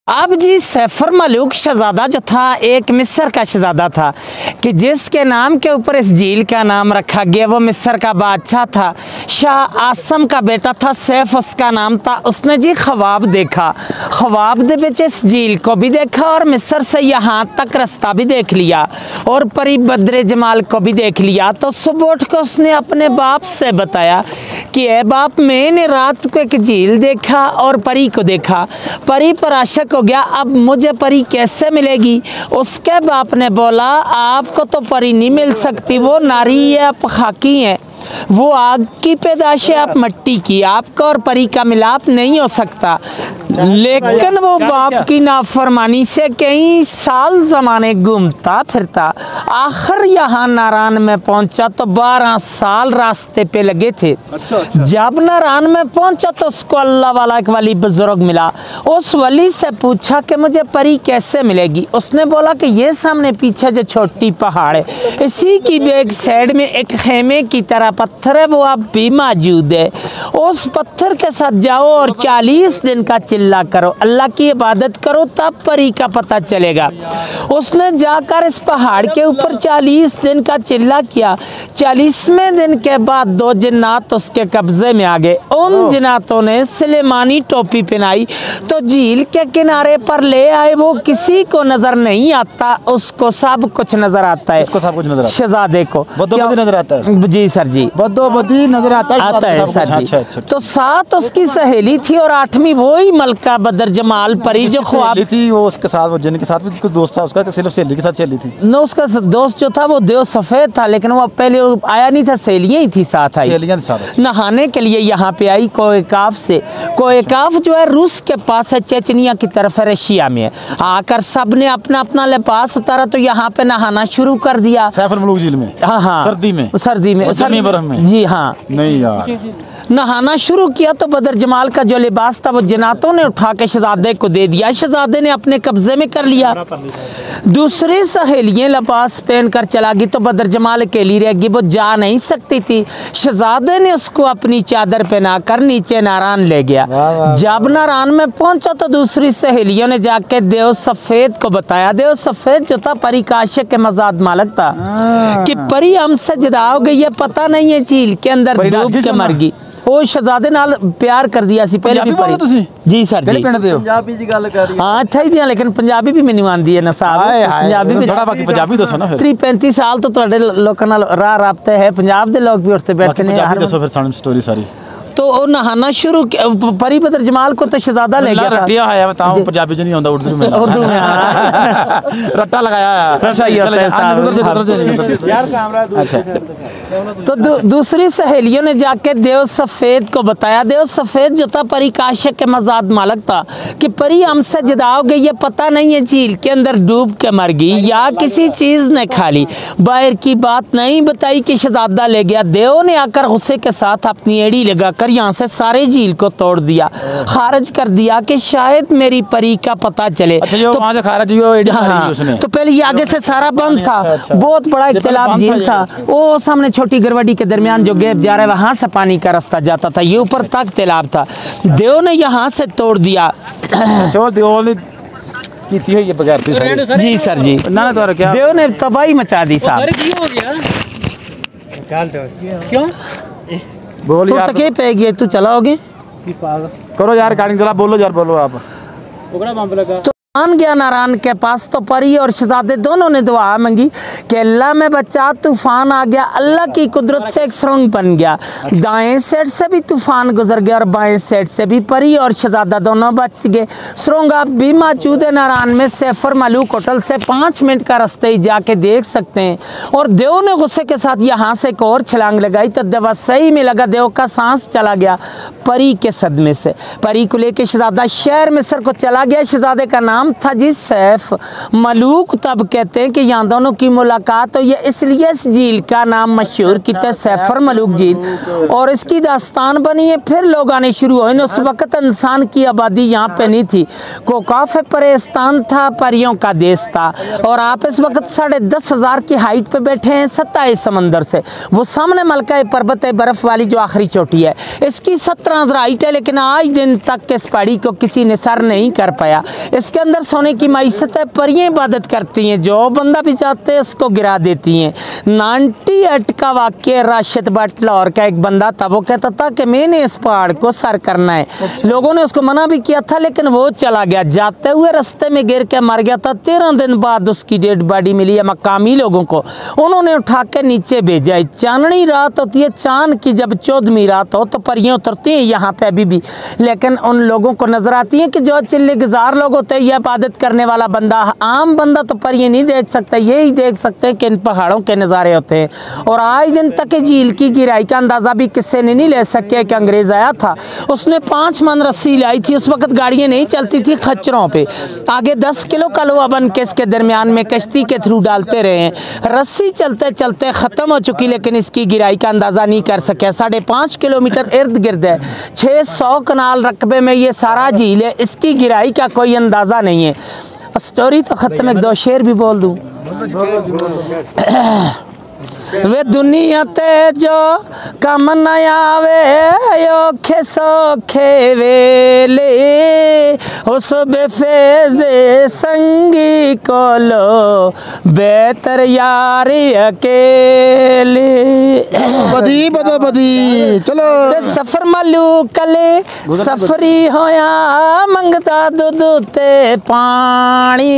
अब जी सैफर मलूक शहजादा जो था एक मिस्र का शहजादा था कि जिसके नाम के ऊपर इस झील का नाम रखा गया। वो मिस्र का बादशाह था, शाह आसम का बेटा था, सैफ उसका नाम था। उसने जी ख्वाब देखा, ख्वाब दे विच इस झील को भी देखा और मिस्र से यहाँ तक रास्ता भी देख लिया और परी बद्रे जमाल को भी देख लिया। तो सुबह उठ कर उसने अपने बाप से बताया कि ए बाप, मैंने रात को एक झील देखा और परी को देखा, परी पर आशक हो गया, अब मुझे परी कैसे मिलेगी। उसके बाप ने बोला आपको तो परी नहीं मिल सकती, वो नारी है, आप खाकी हैं, वो आग की पैदाश है, आप मट्टी की, आपका और परी का मिलाप नहीं हो सकता। लेकिन वो बाप की नाफरमानी से कई साल ज़माने घूमता फिरता आखिर यहाँ नारान में पहुँचा। तो 12 साल रास्ते पे लगे थे। अच्छा। जब नारान में पहुँचा तो उसको अल्लाह वाला एक वली बुजुर्ग मिला। उस वली से पूछा कि मुझे परी कैसे मिलेगी। उसने बोला कि ये सामने पीछे जो छोटी पहाड़ है, इसी की बैक साइड में एक खेमे की तरह पत्थर है, वो अब भी मौजूद है। उस पत्थर के साथ जाओ और 40 दिन का चिल्ला करो, अल्लाह की इबादत करो, तब परी का पता चलेगा। उसने जाकर इस पहाड़ के ऊपर 40 दिन का चिल्ला किया। 40वें दिन के बाद 2 जिन्नात उसके कब्जे में आ गए। उन जिन्नातों ने सुलेमानी टोपी पहनाई तो झील के किनारे पर ले आए। वो किसी को नजर नहीं आता, उसको सब कुछ नजर आता है। इसको सब कुछ नजर आता है, शहजादे को नजर आता है। जी सर जी, बदोबदी नजर आता है सर जी। अच्छा। तो 7 उसकी सहेली थी और 8वीं वही मलका बदर जमाल परी जो ख्वाब थी। वो उसके साथ, वो जिन के साथ भी कुछ दोस्त था उसका, सिर्फ सहेली के साथ सहेली थी। नो, उसका दोस्त जो था वो देव सफेद था, लेकिन वो पहले आया नहीं था, सहेलियां ही थी साथ आई, सहेलियां थी साथ नहाने के लिए यहाँ पे आई। कोएकाफ से, कोएकाफ जो है रूस के पास है, चेचनिया की तरफ है, रशिया में है। आकर सब ने अपना अपना लिबास उतारा तो यहाँ पे नहाना शुरू कर दिया सैफर मलूक झील में। हाँ, सर्दी में बर्फ में जी हाँ, नहीं यार, नहाना शुरू किया तो बदर जमाल का जो लिबास था वो जिन्नातों ने उठा के शहजादे को दे दिया। शहजादे ने अपने कब्जे में कर लिया। दूसरी सहेलियां लिबास पहन कर चला गई तो बदर जमाल अकेली रह गई, वो जा नहीं सकती थी। शहजादे ने उसको अपनी चादर पहना कर नीचे नारान ले गया। जब नारान में पहुंचा तो दूसरी सहेलियों ने जाके देव सफेद को बताया। देव सफेद जो था परी का आशिक के मजाद मालिक था कि परी हमसे जुदा हो गई है, पता नहीं है झील के अंदर डूब के मर गई। वो शहजादे नाल प्यार कर दिया सी पहले भी परी। जी सर जी, पंजाबी जी गल कर रही हाँ अच्छा ही दिया, लेकिन पंजाबी भी मैनू आंदी है ना साहब, पंजाबी भी थोड़ा बाकी पंजाबी दसो ना। 35 साल तो तुहाडे लोकां नाल राह राबते है, पंजाब दे लोग भी उठते बैठे ने। पंजाबी दसो फिर सारी स्टोरी सारी। तो वो नहाना शुरू, परी बदर जमाल को तो शहजादा ले गया था। रट्टिया है, बताओ पंजाबी च नहीं आंदा, उर्दू में रट्टा लगाया है। अच्छा ये होता है यार कैमरा। अच्छा, तो दूसरी सहेलियों ने जाके देव सफेद को बताया। देव सफेद जो था परी का आशिक के मजाद मालिक था कि परी हमसे जुदा हो गई, ये पता नहीं है झील के अंदर डूब के मर गई या किसी चीज ने खा ली। बाहर की बात नहीं बताई कि शहजादा ले गया। देव ने आकर गुस्से के साथ अपनी एड़ी लगाकर यहाँ से सारे झील को तोड़ दिया, खारिज कर दिया कि शायद मेरी परी का पता चले। अच्छा, तो वहाँ से खारिज हुआ उसने। तो पहले ये आगे से सारा बंद था। बहुत बड़ा इख्तिलाफ झील था। वो सामने छोटी गरवाडी के दरमियान जो गैप जा रहा है वहां से पानी का रास्ता जाता था, ये ऊपर तक तालाब था। देव ने यहाँ से तोड़ दिया। जी सर जी, देव ने तबाही मचा दी साहब। क्यों बोल यार, तू पे गया, तू चलाओगे करो यार, गाड़ी चला, बोलो यार, बोलो आप। तो मान गया नारायण के पास तो परी और शहजादे दोनों ने दुआ मांगी कि अल्लाह में बचा, तूफान आ गया। अल्लाह की कुदरत से एक सुरंग बन गया। दाएं साइड से भी तूफान गुजर गया और बाएं साइड से भी। परी और शहजादा दोनों बच गए। सुरंग अब भी मौजूद है नारायण में। सैफर मलूक होटल से 5 मिनट का रास्ते ही जाके देख सकते हैं। और देव ने गुस्से के साथ यहाँ से एक और छलांग लगाई तो दवा सही में लगा। देव का सांस चला गया परी के सदमे से। परी को लेके शहजादा शहर मिस्र को चला गया। शहजादे का नाम नाम था जी सैफ मलूक। तब कहते हैं कि यहाँ दोनों की मुलाकात हुई है, इसलिए इस झील का नाम मशहूर किया सैफर मलूक झील। और इसकी दास्तान बनी है, फिर लोग आने शुरू हुए। उस वक्त इंसान की आबादी यहाँ पे नहीं थी, कोकाफ परेस्तान था, परियों का देश था। और आप इस वक्त 10,500 की हाइट पे बैठे हैं 27 समंदर से। वो सामने मलका पर्वत है, बर्फ वाली जो आखिरी चोटी है, इसकी 17 हाइट है, लेकिन आज दिन तक इस पहाड़ी को किसी ने सर नहीं कर पाया। इसके अंदर सोने की मैसत है, परियां इबादत करती हैं, जो बंदा भी चाहते हैं उसको गिरा देती हैं। 98 का वाक्य राशिद भट्ट लाहौर का एक बंदा था, वो कहता था कि मैंने इस पहाड़ को सर करना है। लोगों ने उसको मना भी किया था, लेकिन वो चला गया। जाते हुए रास्ते में गिर के मर गया था। 13 दिन बाद उसकी डेड बॉडी मिली है मकामी लोगों को, उन्होंने उठा के नीचे भेजा है। चांदनी रात होती है, चांद की जब 14वीं रात हो तो परियां उतरती हैं यहाँ पे अभी भी, लेकिन उन लोगों को नजर आती है कि जो चिल्ले गुजार लोग होते हैं, यह इबादत करने वाला बंदा, आम बंदा तो परियां नहीं देख सकता, यही देख सकते हैं कि इन पहाड़ों के नज़ारे होते हैं। और आज दिन तक झील की गिराई का अंदाज़ा भी किसी ने नहीं ले सके। कि अंग्रेज़ आया था, उसने 5 मन रस्सी लाई थी, उस वक्त गाड़ियाँ नहीं चलती थी, खच्चरों पे आगे 10 किलो का लोहा बन के इसके दरमियान में कश्ती के थ्रू डालते रहे हैं। रस्सी चलते चलते ख़त्म हो चुकी, लेकिन इसकी गिराई का अंदाज़ा नहीं कर सके। 5.5 किलोमीटर इर्द गिर्द है, 600 कनाल रकबे में ये सारा झील है, इसकी गिराई का कोई अंदाज़ा नहीं है। स्टोरी तो ख़त्म, एक दो शेर भी बोल दूँ। वे दुनिया ते जो कम न आवे औखे सौखे वेले, उस बेफेज़े संगी को लो बेहतर यारी अकेले। बदी बदो बदी चलो सफर मलूक कले सफरी होया, मंगता दूध ते पानी,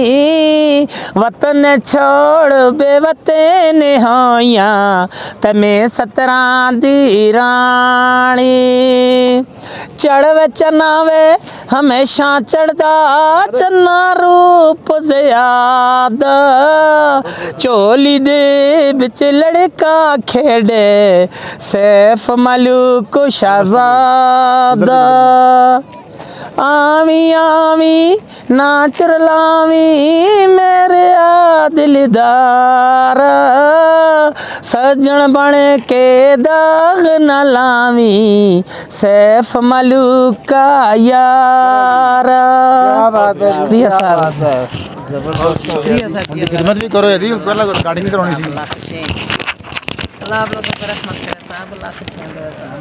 वतन छोड़ बेवतन होया तमें 17 दी रानी। चढ़वे चनावे हमेशा चढ़दा, चन्ना रूप ज़्यादा, चोली दे बिच लड़का खेड़े सैफ मलूक शहज़ादा। आमी आमी नाच रलावी मेरे आ दिलदार, सजन बन के दाग न लावी सैफ मलूक का यार। शुक्रिया साहब, खिदमत भी करो, यदि गाड़ी नहीं करवानी सी। अल्लाह आप लोगों पर रहमत करे साहब, अल्लाह खुशियां दे साहब।